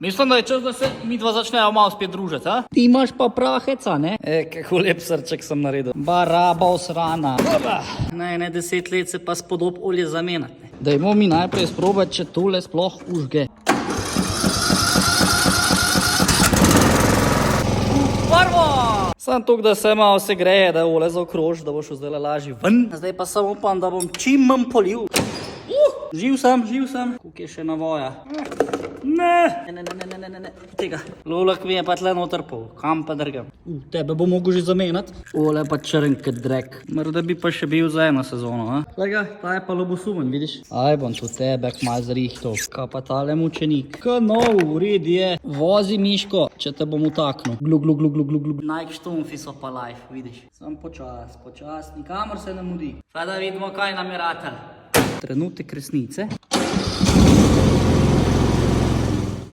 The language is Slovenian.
Mislim, da je čas, da se mi dva začnejo malo spet družiti, a? Ti imaš pa praheca, ne? Kako lep srček sem naredil. Baraba osrana. Ne, 10 let se pa spodob olje zamenjati. Dajmo mi najprej sprobati, če tole sploh užge. Prvo! Sam tukaj, da se malo se greje, da olje zaokroži, da boš zdaj lažji ven. Zdaj pa samo upam, da bom čim manj polil. Živ sem. Kuk je še navoja? Ne. Tega. Lulak mi je pa tle noter pol. Kam pa drgam? Tebe bo mogo že zamenjati. Ole pa črn kot drek. Morda bi pa še bil za eno sezono, a? Lega, ta je pa lobosumen, vidiš? Aj, bom tu tebe kmaj zrihtov. Kaj pa tale mučenik? Kanov, red je. Vozi Miško, če te bom utaknil. Glu. Nike štumfi so pa life, vidiš? Sam počas, nikamor se ne mudi. Pa da vidimo, kaj nam je ratel. Trenutek resnice.